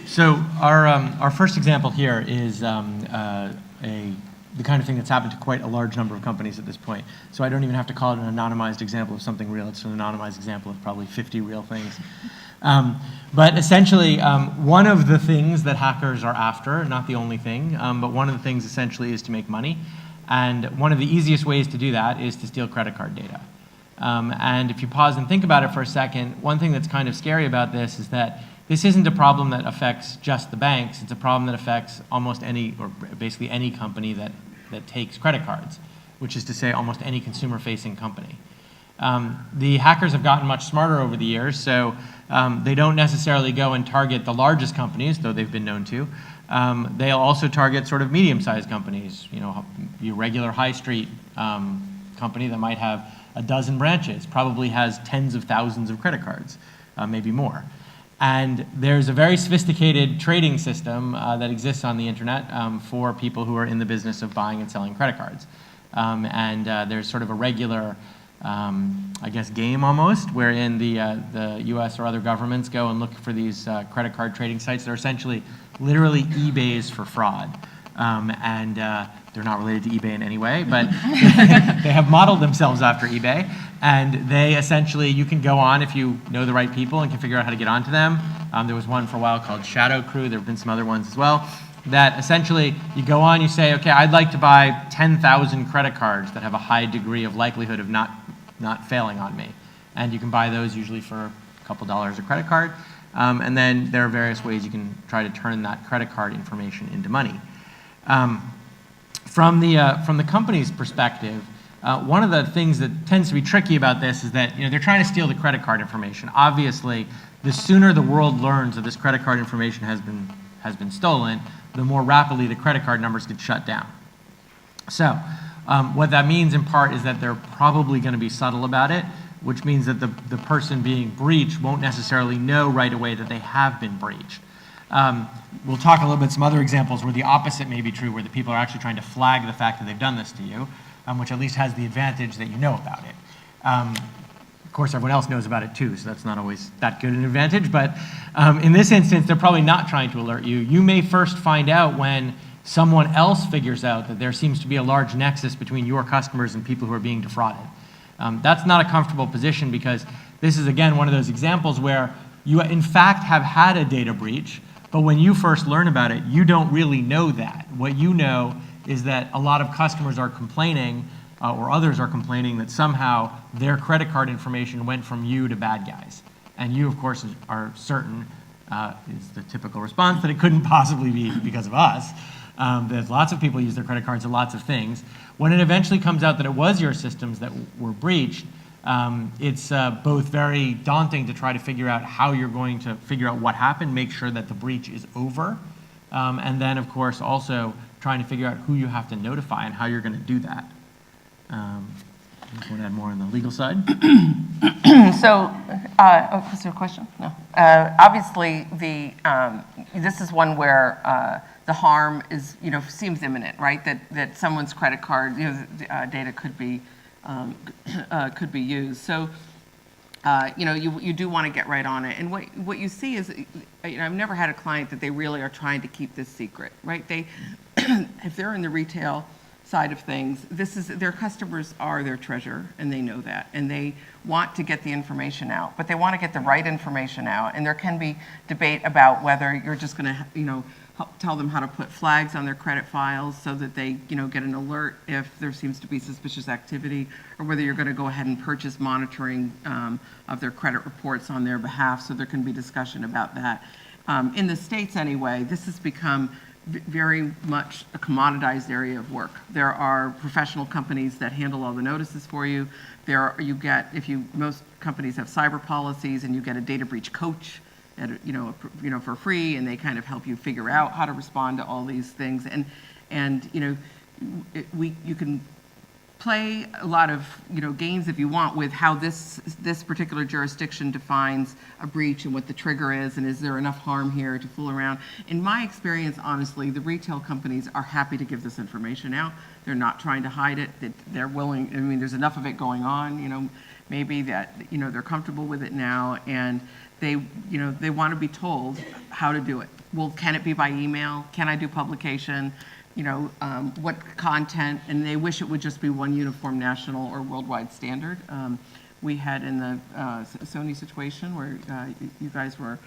So our first example here is the kind of thing that's happened to quite a large number of companies at this point. So I don't even have to call it an anonymized example of something real. It's an anonymized example of probably 50 real things. But essentially, one of the things that hackers are after, not the only thing, but one of the things essentially is to make money. And one of the easiest ways to do that is to steal credit card data. And if you pause and think about it for a second, one thing that's kind of scary about this is that this isn't a problem that affects just the banks. It's a problem that affects almost any, or basically any company that takes credit cards, which is to say almost any consumer-facing company. The hackers have gotten much smarter over the years, so they don't necessarily go and target the largest companies, though they've been known to. They'll also target sort of medium-sized companies, you know, your regular high street company that might have a dozen branches, probably has tens of thousands of credit cards, maybe more. And there's a very sophisticated trading system that exists on the internet for people who are in the business of buying and selling credit cards. There's sort of a regular, I guess, game almost, wherein the US or other governments go and look for these credit card trading sites. They're essentially literally eBays for fraud. They're not related to eBay in any way, but they have modeled themselves after eBay. And they essentially, you can go on if you know the right people and can figure out how to get onto them. There was one for a while called Shadow Crew. There have been some other ones as well. That essentially, you go on, you say, okay, I'd like to buy 10,000 credit cards that have a high degree of likelihood of not failing on me. And you can buy those usually for a couple dollars a credit card. And then there are various ways you can try to turn that credit card information into money. From the company's perspective, one of the things that tends to be tricky about this is that they're trying to steal the credit card information. Obviously, the sooner the world learns that this credit card information has been stolen, the more rapidly the credit card numbers get shut down. So what that means in part is that they're probably going to be subtle about it, which means that the person being breached won't necessarily know right away that they have been breached. We'll talk a little bit some other examples where the opposite may be true, where the people are actually trying to flag the fact that they've done this to you, which at least has the advantage that you know about it. Of course, everyone else knows about it too, so that's not always that good an advantage, but in this instance, they're probably not trying to alert you. You may first find out when someone else figures out that there seems to be a large nexus between your customers and people who are being defrauded. That's not a comfortable position because this is, again, one of those examples where you, in fact, have had a data breach, but when you first learn about it, you don't really know that. What you know is that a lot of customers are complaining, or others are complaining, that somehow their credit card information went from you to bad guys. And you, of course, are certain, is the typical response, that it couldn't possibly be because of us. There's lots of people use their credit cards for lots of things. When it eventually comes out that it was your systems that were breached, it's both very daunting to try to figure out how you're going to figure out what happened, make sure that the breach is over, and then, of course, also trying to figure out who you have to notify and how you're going to do that. You want to add more on the legal side? So, is there a question? No. Obviously, this is one where the harm is, seems imminent, right? That someone's credit card, data could be used. So, you do want to get right on it. And what you see is, I've never had a client that they really are trying to keep this secret, right? If they're in the retail side of things, their customers are their treasure, and they know that, and they want to get the information out, but they want to get the right information out, and there can be debate about whether you're just going to, tell them how to put flags on their credit files so that they, get an alert if there seems to be suspicious activity, or whether you're going to go ahead and purchase monitoring of their credit reports on their behalf, so there can be discussion about that. In the States anyway, this has become very much a commoditized area of work. There are professional companies that handle all the notices for you. Most companies have cyber policies, and you get a data breach coach for free, and they kind of help you figure out how to respond to all these things. And you can play a lot of, games if you want with how this particular jurisdiction defines a breach and what the trigger is, and is there enough harm here to fool around. In my experience, honestly, the retail companies are happy to give this information out. They're not trying to hide it. They're willing, there's enough of it going on, maybe that, they're comfortable with it now, and they want to be told how to do it. Well, can it be by email? Can I do publication? What content, and they wish it would just be one uniform national or worldwide standard. We had in the Sony situation where you guys were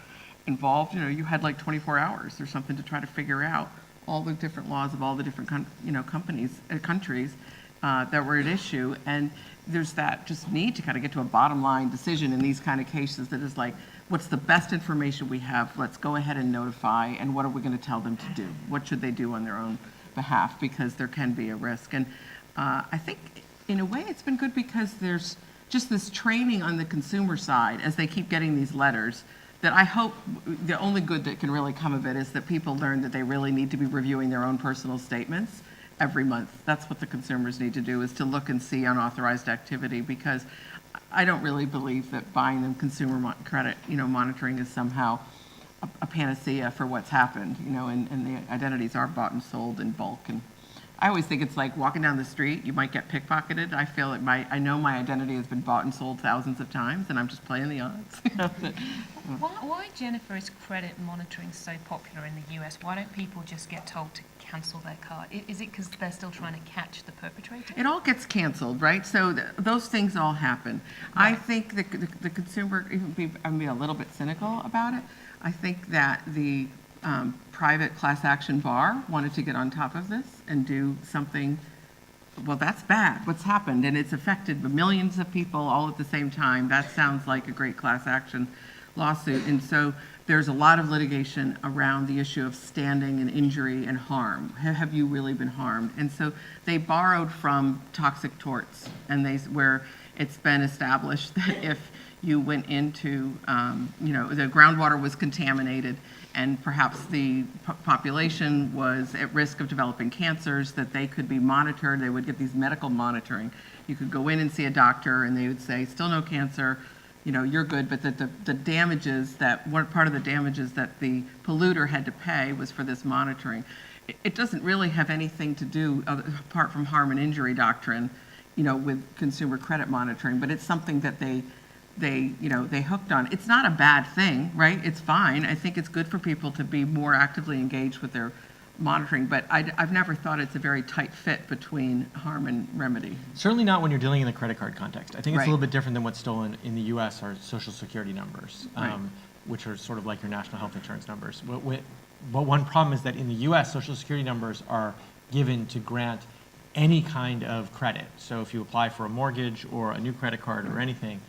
involved, you had like 24 hours or something to try to figure out all the different laws of all the different countries that were at issue. And there's that just need to kind of get to a bottom line decision in these kind of cases that is like, what's the best information we have? Let's go ahead and notify, and what are we going to tell them to do? What should they do on their own behalf, because there can be a risk. And I think in a way it's been good because there's just this training on the consumer side as they keep getting these letters, that I hope the only good that can really come of it is that people learn that they really need to be reviewing their own personal statements every month. That's what the consumers need to do, is to look and see unauthorized activity, because I don't really believe that buying them consumer credit monitoring is somehow a panacea for what's happened, and the identities are bought and sold in bulk. And I always think it's like walking down the street, you might get pickpocketed. I feel I know my identity has been bought and sold thousands of times, and I'm just playing the odds. Why, Jennifer, is credit monitoring so popular in the US? Why don't people just get told to cancel their card? Is it because they're still trying to catch the perpetrator? It all gets canceled, right? So those things all happen. Right. I think the consumer, I'm being a little bit cynical about it. I think that the private class action bar wanted to get on top of this and do something. Well, that's bad. What's happened? And it's affected millions of people all at the same time. That sounds like a great class action lawsuit. And so there's a lot of litigation around the issue of standing and injury and harm. Have you really been harmed? And so they borrowed from toxic torts, and where it's been established that if you went into, the groundwater was contaminated, and perhaps the population was at risk of developing cancers, that they could be monitored. They would get these medical monitoring. You could go in and see a doctor, and they would say, still no cancer, you're good, but that the damages part of the damages that the polluter had to pay was for this monitoring. It doesn't really have anything to do, apart from harm and injury doctrine, with consumer credit monitoring, but it's something that they hooked on. It's not a bad thing, right? It's fine. I think it's good for people to be more actively engaged with their monitoring, but I've never thought it's a very tight fit between harm and remedy. Certainly not when you're dealing in the credit card context. I think it's Right. a little bit different than what's stolen in the US are social security numbers, Right. which are sort of like your national health insurance numbers. But one problem is that in the US, social security numbers are given to grant any kind of credit. So if you apply for a mortgage or a new credit card or anything.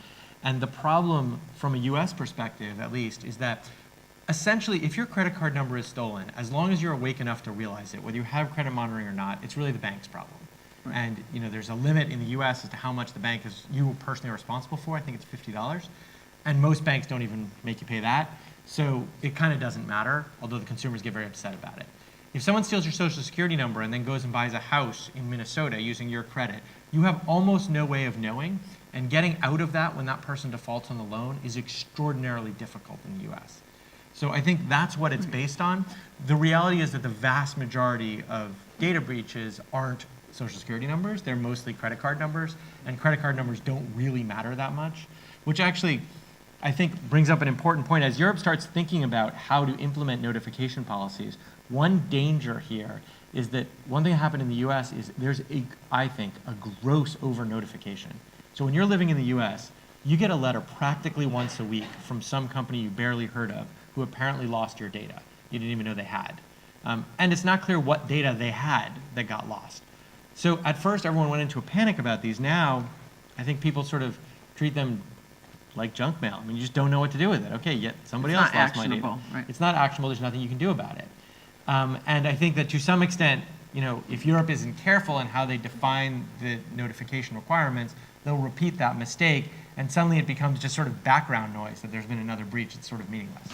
And the problem from a US perspective, at least, is that essentially if your credit card number is stolen, as long as you're awake enough to realize it, whether you have credit monitoring or not, it's really the bank's problem. Right. And there's a limit in the US as to how much the bank is you personally are responsible for. I think it's $50. And most banks don't even make you pay that. So it kind of doesn't matter, although the consumers get very upset about it. If someone steals your social security number and then goes and buys a house in Minnesota using your credit, you have almost no way of knowing, and getting out of that when that person defaults on the loan is extraordinarily difficult in the US. So I think that's what it's based on. The reality is that the vast majority of data breaches aren't social security numbers, they're mostly credit card numbers, and credit card numbers don't really matter that much, which actually I think brings up an important point. As Europe starts thinking about how to implement notification policies, one danger here is that one thing that happened in the US is there's, I think, a gross over-notification. So when you're living in the US, you get a letter practically once a week from some company you barely heard of who apparently lost your data. You didn't even know they had. And it's not clear what data they had that got lost. So at first, everyone went into a panic about these. Now, I think people sort of treat them like junk mail. I mean, you just don't know what to do with it. Okay, yet somebody else lost my data. Right. It's not actionable. There's nothing you can do about it. And I think that to some extent, if Europe isn't careful in how they define the notification requirements, they'll repeat that mistake, and suddenly it becomes just sort of background noise that there's been another breach. It's sort of meaningless.